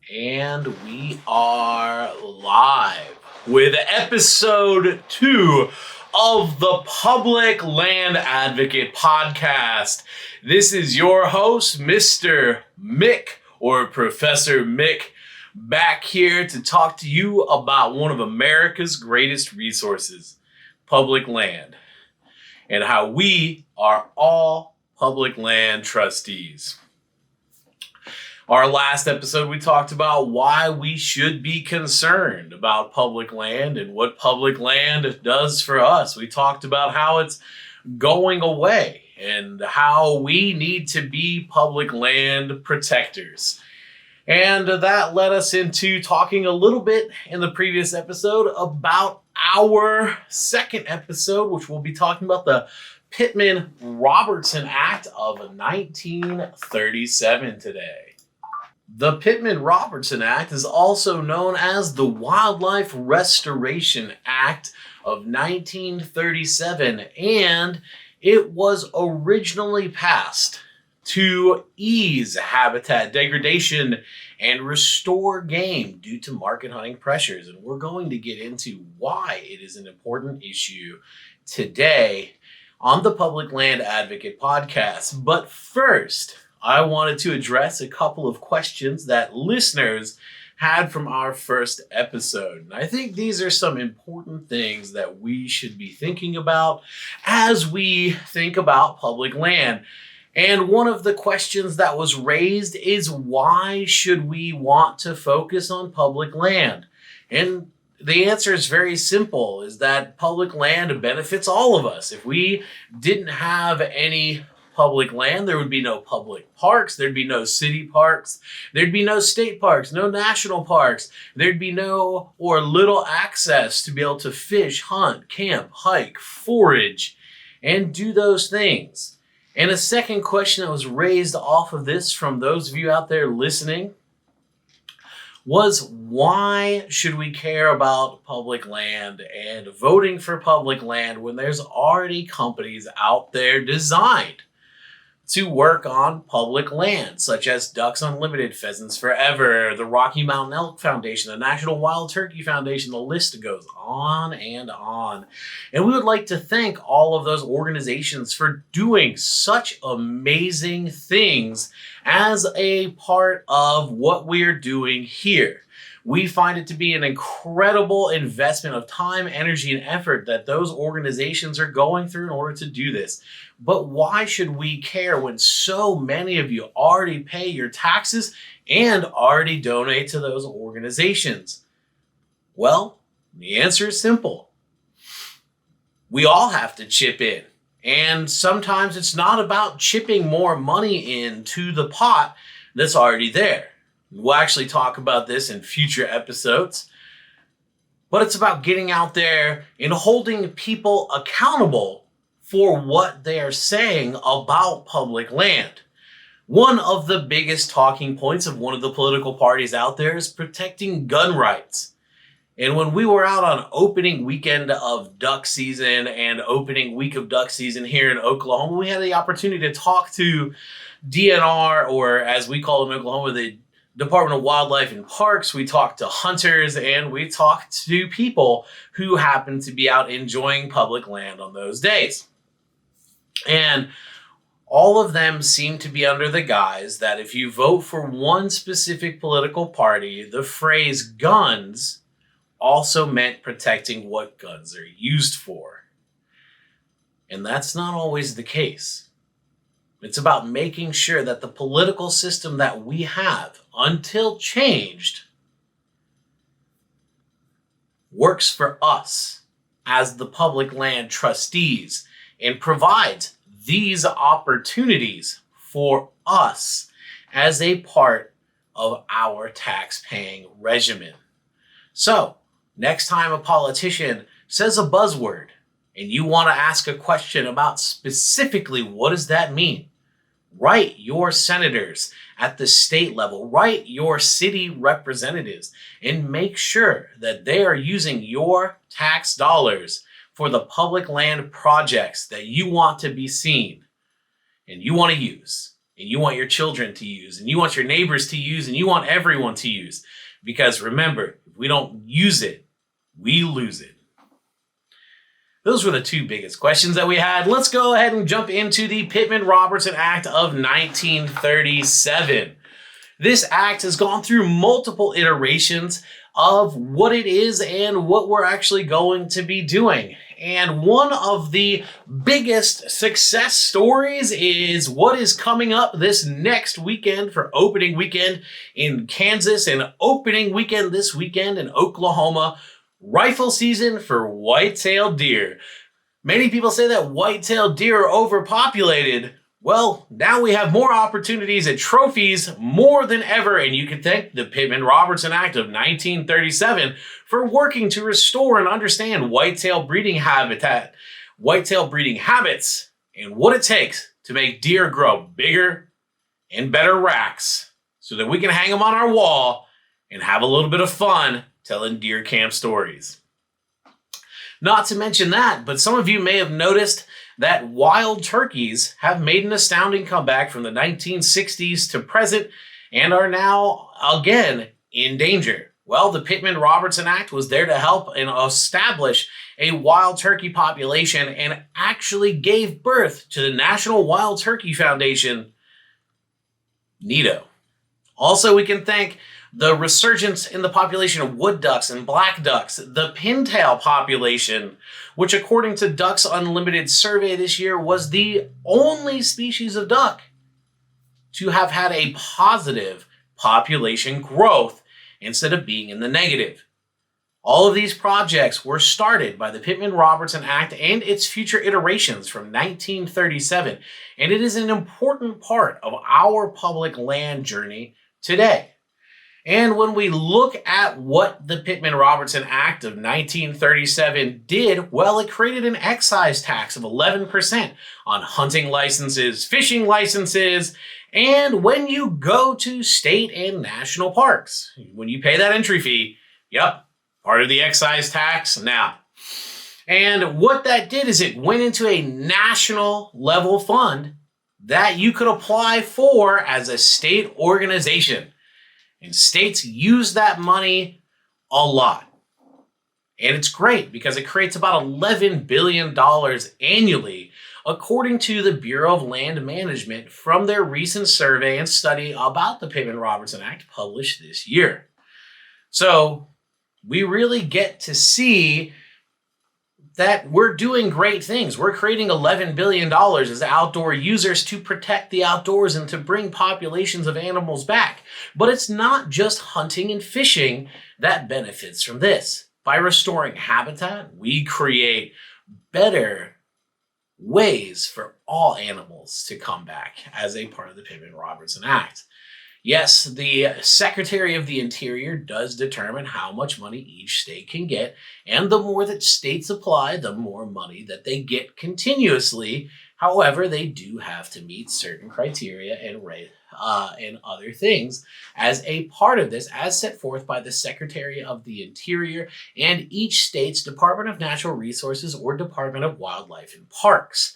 And we are live with episode 2 of the Public Land Advocate podcast. This is your host, Mr. Mick, or Professor Mick, back here to talk to you about one of America's greatest resources, public land, and how we are all public land trustees. Our last episode, we talked about why we should be concerned about public land and what public land does for us. We talked about how it's going away and how we need to be public land protectors. And that led us into talking a little bit in the previous episode about our second episode, which we'll be talking about the Pittman Robertson Act of 1937 today. The Pittman Robertson Act is also known as the Wildlife Restoration Act of 1937, and it was originally passed to ease habitat degradation and restore game due to market hunting pressures. And we're going to get into why it is an important issue today on the Public Land Advocate podcast. But first, I wanted to address a couple of questions that listeners had from our first episode. And I think these are some important things that we should be thinking about as we think about public land. And one of the questions that was raised is, why should we want to focus on public land? And the answer is very simple, is that public land benefits all of us. If we didn't have any public land, there would be no public parks, there'd be no city parks, there'd be no state parks, no national parks, there'd be no or little access to be able to fish, hunt, camp, hike, forage, and do those things. And a second question that was raised off of this from those of you out there listening was, why should we care about public land and voting for public land when there's already companies out there designed to work on public land, such as Ducks Unlimited, Pheasants Forever, the Rocky Mountain Elk Foundation, the National Wild Turkey Foundation, the list goes on and on. And we would like to thank all of those organizations for doing such amazing things as a part of what we're doing here. We find it to be an incredible investment of time, energy, and effort that those organizations are going through in order to do this. But why should we care when so many of you already pay your taxes and already donate to those organizations? Well, the answer is simple. We all have to chip in. And sometimes it's not about chipping more money into the pot that's already there. We'll actually talk about this in future episodes. But it's about getting out there and holding people accountable for what they are saying about public land. One of the biggest talking points of one of the political parties out there is protecting gun rights. And when we were out on opening weekend of duck season and opening week of duck season here in Oklahoma, we had the opportunity to talk to DNR, or as we call it in Oklahoma, the Department of Wildlife and Parks. We talked to hunters and we talked to people who happen to be out enjoying public land on those days. And all of them seem to be under the guise that if you vote for one specific political party, the phrase guns also meant protecting what guns are used for. And that's not always the case. It's about making sure that the political system that we have, until changed, works for us as the public land trustees and provides these opportunities for us as a part of our tax-paying regimen. So, next time a politician says a buzzword and you want to ask a question about specifically what does that mean, write your senators at the state level, write your city representatives, and make sure that they are using your tax dollars for the public land projects that you want to be seen and you want to use. and you want your children to use, and you want your neighbors to use, and you want everyone to use. Because remember, if we don't use it, we lose it. Those were the two biggest questions that we had. Let's go ahead and jump into the Pittman Robertson Act of 1937. This act has gone through multiple iterations of what it is and what we're actually going to be doing. And one of the biggest success stories is what is coming up this next weekend for opening weekend in Kansas and opening weekend this weekend in Oklahoma. Rifle season for white-tailed deer. Many people say that white-tailed deer are overpopulated. Well, now we have more opportunities at trophies more than ever, and you can thank the Pittman Robertson Act of 1937 for working to restore and understand whitetail breeding habits, and what it takes to make deer grow bigger and better racks so that we can hang them on our wall and have a little bit of fun telling deer camp stories. Not to mention that, but some of you may have noticed that wild turkeys have made an astounding comeback from the 1960s to present and are now, again, in danger. Well, the Pittman Robertson Act was there to help and establish a wild turkey population and actually gave birth to the National Wild Turkey Foundation, NITO. Also, we can thank the resurgence in the population of wood ducks and black ducks, the pintail population, which according to Ducks Unlimited survey this year was the only species of duck to have had a positive population growth instead of being in the negative. All of these projects were started by the Pittman Robertson Act and its future iterations from 1937, and it is an important part of our public land journey today. And when we look at what the Pittman Robertson Act of 1937 did, well, it created an excise tax of 11% on hunting licenses, fishing licenses, and when you go to state and national parks. When you pay that entry fee, yep, part of the excise tax now. And what that did is it went into a national level fund that you could apply for as a state organization. And states use that money a lot. And it's great because it creates about $11 billion annually, according to the Bureau of Land Management from their recent survey and study about the Pittman Robertson Act published this year. So we really get to see that we're doing great things. We're creating $11 billion as outdoor users to protect the outdoors and to bring populations of animals back. But it's not just hunting and fishing that benefits from this. By restoring habitat, we create better ways for all animals to come back as a part of the Pittman Robertson Act. Yes, the Secretary of the Interior does determine how much money each state can get, and the more that states apply, the more money that they get continuously. However, they do have to meet certain criteria and other things as a part of this, as set forth by the Secretary of the Interior and each state's Department of Natural Resources or Department of Wildlife and Parks.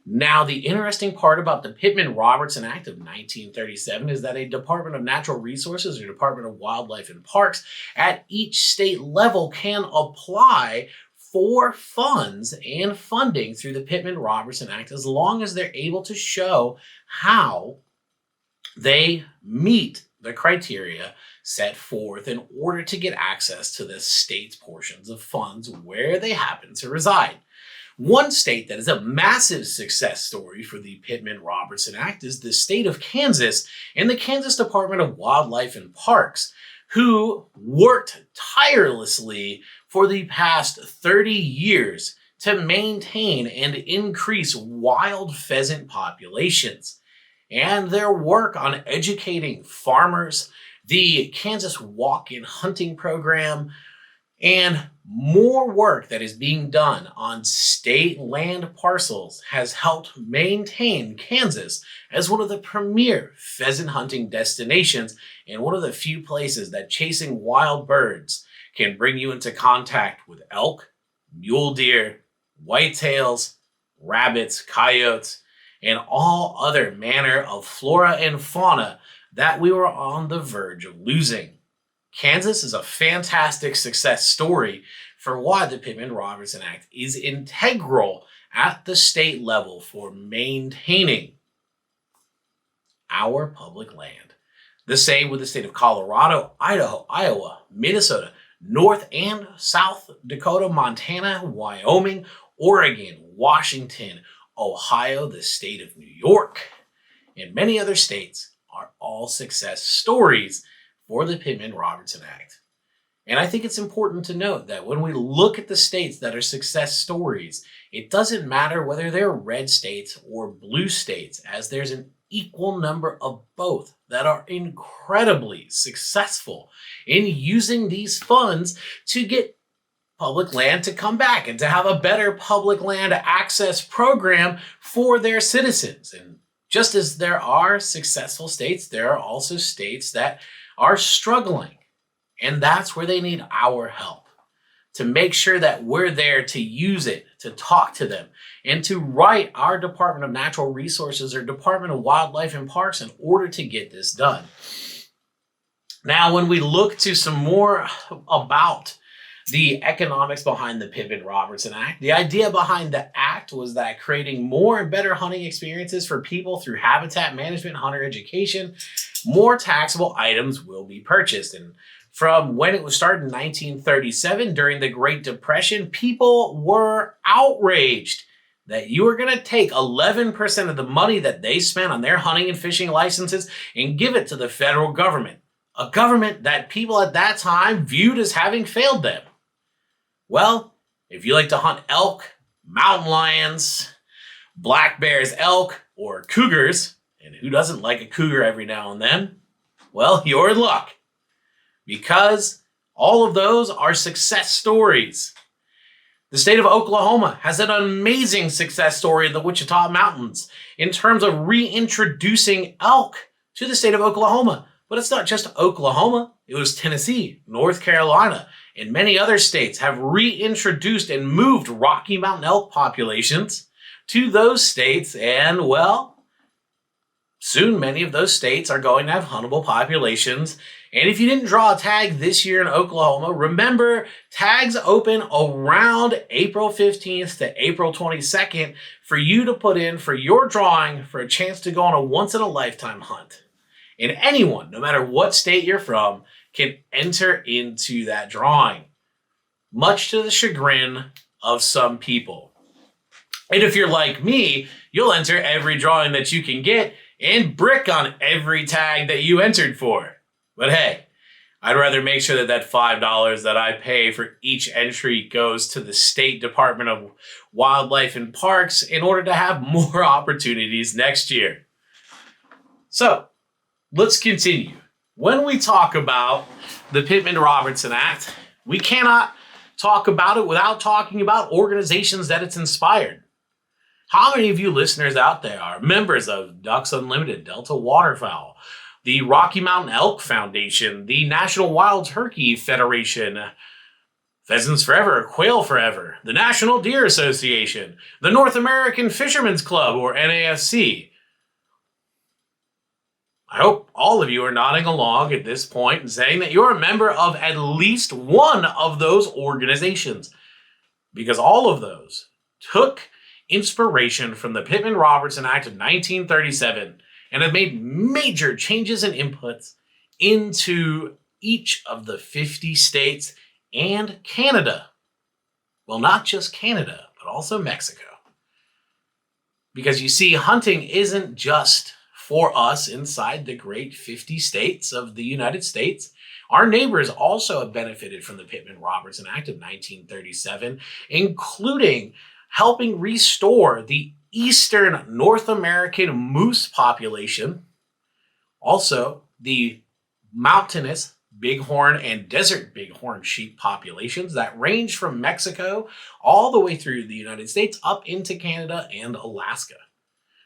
Now, the interesting part about the Pittman Robertson Act of 1937 is that a Department of Natural Resources or Department of Wildlife and Parks at each state level can apply for funds and funding through the Pittman Robertson Act as long as they're able to show how they meet the criteria set forth in order to get access to the state's portions of funds where they happen to reside. One state that is a massive success story for the Pittman Robertson Act is the state of Kansas and the Kansas Department of Wildlife and Parks, who worked tirelessly for the past 30 years to maintain and increase wild pheasant populations. And their work on educating farmers, the Kansas Walk-in Hunting Program, and more work that is being done on state land parcels has helped maintain Kansas as one of the premier pheasant hunting destinations and one of the few places that chasing wild birds can bring you into contact with elk, mule deer, whitetails, rabbits, coyotes, and all other manner of flora and fauna that we were on the verge of losing. Kansas is a fantastic success story for why the Pittman Robertson Act is integral at the state level for maintaining our public land. The same with the state of Colorado, Idaho, Iowa, Minnesota, North and South Dakota, Montana, Wyoming, Oregon, Washington, Ohio, the state of New York, and many other states are all success stories for the Pittman Robertson Act. And I think it's important to note that when we look at the states that are success stories, it doesn't matter whether they're red states or blue states, as there's an equal number of both that are incredibly successful in using these funds to get public land to come back and to have a better public land access program for their citizens. And just as there are successful states, there are also states that are struggling. And that's where they need our help, to make sure that we're there to use it, to talk to them, and to write our Department of Natural Resources or Department of Wildlife and Parks in order to get this done. Now, when we look to some more about the economics behind the Pittman Robertson Act, the idea behind the act was that creating more and better hunting experiences for people through habitat management, hunter education, more taxable items will be purchased. And from when it was started in 1937 during the Great Depression, people were outraged that you were going to take 11% of the money that they spent on their hunting and fishing licenses and give it to the federal government, a government that people at that time viewed as having failed them. Well, if you like to hunt elk, mountain lions, black bears, elk, or cougars, and who doesn't like a cougar every now and then? Well, you're in luck, because all of those are success stories. The state of Oklahoma has an amazing success story in the Wichita Mountains in terms of reintroducing elk to the state of Oklahoma. But it's not just Oklahoma. It was Tennessee, North Carolina, and many other states have reintroduced and moved Rocky Mountain elk populations to those states. And, well, soon many of those states are going to have huntable populations. And if you didn't draw a tag this year in Oklahoma, remember, tags open around April 15th to April 22nd for you to put in for your drawing for a chance to go on a once-in-a-lifetime hunt. And anyone, no matter what state you're from, can enter into that drawing, much to the chagrin of some people. And if you're like me, you'll enter every drawing that you can get and brick on every tag that you entered for. But hey, I'd rather make sure that that $5 that I pay for each entry goes to the State Department of Wildlife and Parks in order to have more opportunities next year. So, let's continue. When we talk about the Pittman Robertson Act, we cannot talk about it without talking about organizations that it's inspired. How many of you listeners out there are members of Ducks Unlimited, Delta Waterfowl, the Rocky Mountain Elk Foundation, the National Wild Turkey Federation, Pheasants Forever, Quail Forever, the National Deer Association, the North American Fishermen's Club, or NAFC? I hope all of you are nodding along at this point and saying that you're a member of at least one of those organizations, because all of those took inspiration from the Pittman Robertson Act of 1937 and have made major changes and inputs into each of the 50 states and Canada. Well, not just Canada, but also Mexico. Because you see, hunting isn't just for us inside the great 50 states of the United States. Our neighbors also have benefited from the Pittman Robertson Act of 1937, including helping restore the eastern North American moose population, also the mountainous bighorn and desert bighorn sheep populations that range from Mexico all the way through the United States up into Canada and Alaska.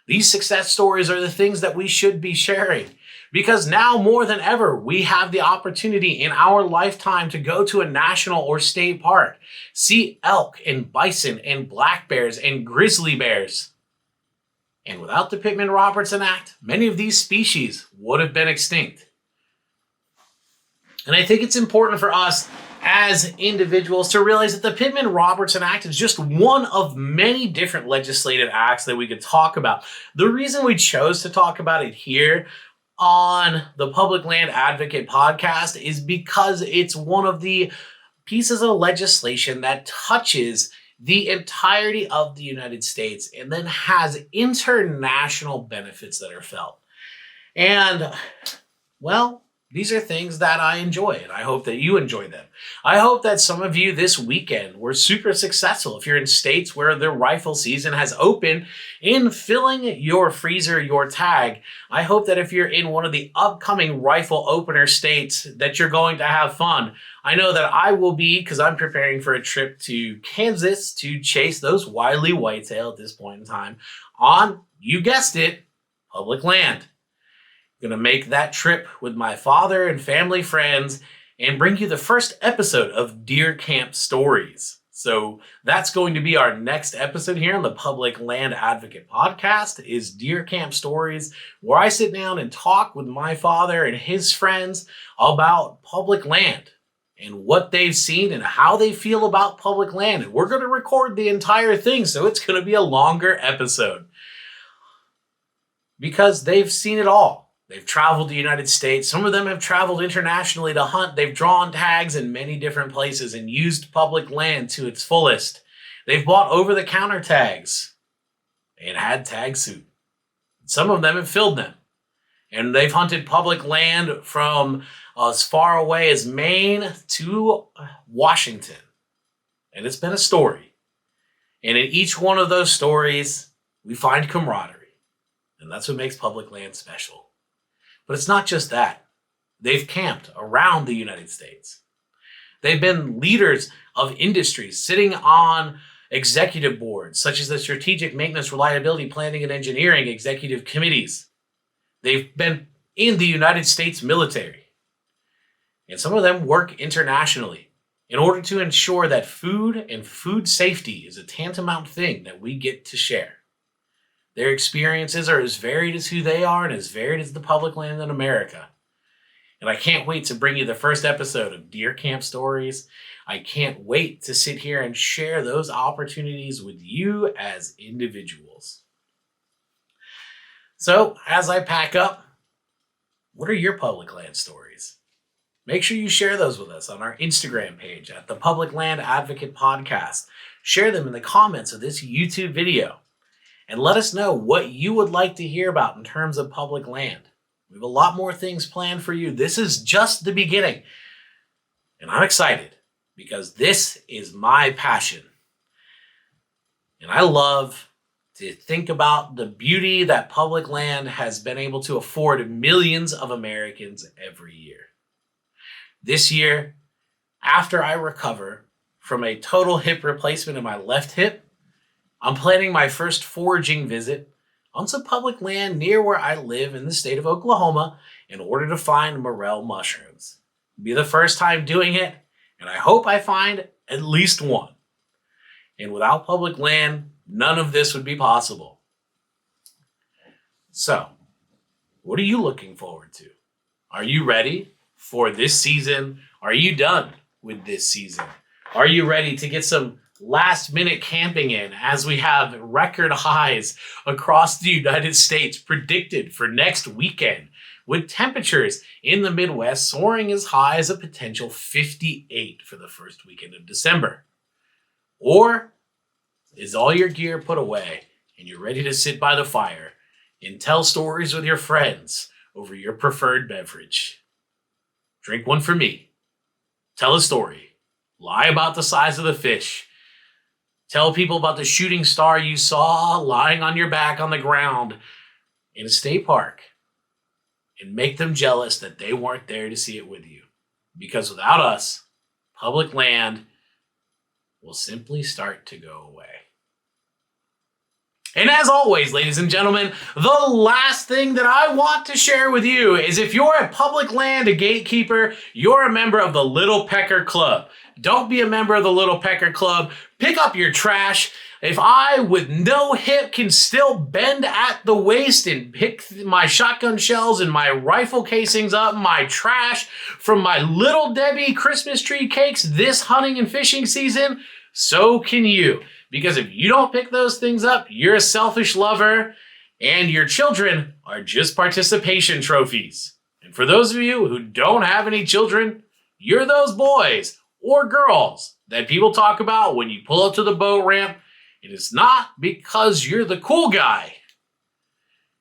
These success stories are the things that we should be sharing, because now more than ever, we have the opportunity in our lifetime to go to a national or state park, see elk and bison and black bears and grizzly bears, And without the Pittman Robertson Act, many of these species would have been extinct. And I think it's important for us as individuals to realize that the Pittman Robertson Act is just one of many different legislative acts that we could talk about. The reason we chose to talk about it here on the Public Land Advocate podcast is because it's one of the pieces of legislation that touches the entirety of the United States and then has international benefits that are felt. And, well, these are things that I enjoy, and I hope that you enjoy them. I hope that some of you this weekend were super successful. If you're in states where the rifle season has opened, in filling your freezer, your tag, I hope that if you're in one of the upcoming rifle opener states, that you're going to have fun. I know that I will be, because I'm preparing for a trip to Kansas to chase those wily whitetail at this point in time on, you guessed it, public land. Going to make that trip with my father and family friends and bring you the first episode of Deer Camp Stories. So that's going to be our next episode here on the Public Land Advocate podcast is Deer Camp Stories, where I sit down and talk with my father and his friends about public land and what they've seen and how they feel about public land. And we're going to record the entire thing, so it's going to be a longer episode because they've seen it all. They've traveled the United States. Some of them have traveled internationally to hunt. They've drawn tags in many different places and used public land to its fullest. They've bought over-the-counter tags and had tag suit. Some of them have filled them. And they've hunted public land from as far away as Maine to Washington. And it's been a story. And in each one of those stories, we find camaraderie. And that's what makes public land special. But it's not just that. They've camped around the United States. They've been leaders of industries sitting on executive boards, such as the Strategic Maintenance, Reliability, Planning, and Engineering executive committees. They've been in the United States military. And some of them work internationally in order to ensure that food and food safety is a tantamount thing that we get to share. Their experiences are as varied as who they are and as varied as the public land in America. And I can't wait to bring you the first episode of Deer Camp Stories. I can't wait to sit here and share those opportunities with you as individuals. So, as I pack up, what are your public land stories? Make sure you share those with us on our Instagram page at the Public Land Advocate Podcast. Share them in the comments of this YouTube video. And let us know what you would like to hear about in terms of public land. We have a lot more things planned for you. This is just the beginning. And I'm excited because this is my passion. And I love to think about the beauty that public land has been able to afford millions of Americans every year. This year, after I recover from a total hip replacement in my left hip, I'm planning my first foraging visit on some public land near where I live in the state of Oklahoma in order to find morel mushrooms. It'll be the first time doing it, and I hope I find at least one. And without public land, none of this would be possible. So, what are you looking forward to? Are you ready for this season? Are you done with this season? Are you ready to get some last-minute camping in as we have record highs across the United States predicted for next weekend, with temperatures in the Midwest soaring as high as a potential 58 for the first weekend of December? Or is all your gear put away and you're ready to sit by the fire and tell stories with your friends over your preferred beverage? Drink one for me. Tell a story. Lie about the size of the fish. Tell people about the shooting star you saw lying on your back on the ground in a state park. And make them jealous that they weren't there to see it with you. Because without us, public land will simply start to go away. And as always, ladies and gentlemen, the last thing that I want to share with you is if you're a public land gatekeeper, you're a member of the Little Pecker Club. Don't be a member of the Little Pecker Club. Pick up your trash. If I, with no hip, can still bend at the waist and pick my shotgun shells and my rifle casings up, my trash from my Little Debbie Christmas tree cakes this hunting and fishing season, so can you. Because if you don't pick those things up, you're a selfish lover, and your children are just participation trophies. And for those of you who don't have any children, you're those boys or girls that people talk about when you pull up to the boat ramp. It is not because you're the cool guy.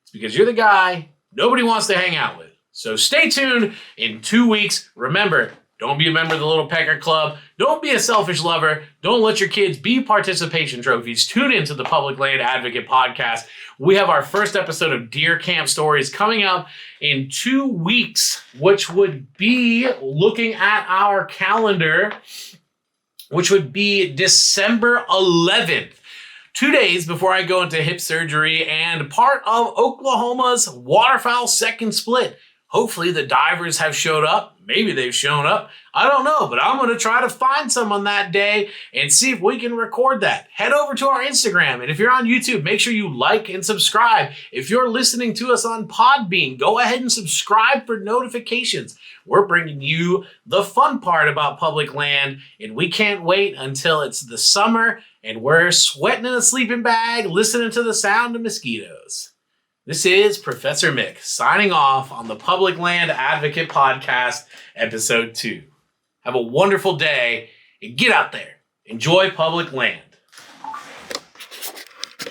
It's because you're the guy nobody wants to hang out with. So stay tuned in 2 weeks. Remember, don't be a member of the Little Pecker Club. Don't be a selfish lover. Don't let your kids be participation trophies. Tune into the Public Land Advocate podcast. We have our first episode of Deer Camp Stories coming up in 2 weeks, which would be, looking at our calendar, which would be December 11th. 2 days before I go into hip surgery and part of Oklahoma's waterfowl second split. Hopefully the divers have showed up. Maybe they've shown up. I don't know, but I'm going to try to find someone that day and see if we can record that. Head over to our Instagram. And if you're on YouTube, make sure you like and subscribe. If you're listening to us on Podbean, go ahead and subscribe for notifications. We're bringing you the fun part about public land, and we can't wait until it's the summer and we're sweating in a sleeping bag, listening to the sound of mosquitoes. This is Professor Mick signing off on the Public Land Advocate Podcast, Episode 2. Have a wonderful day and get out there. Enjoy public land.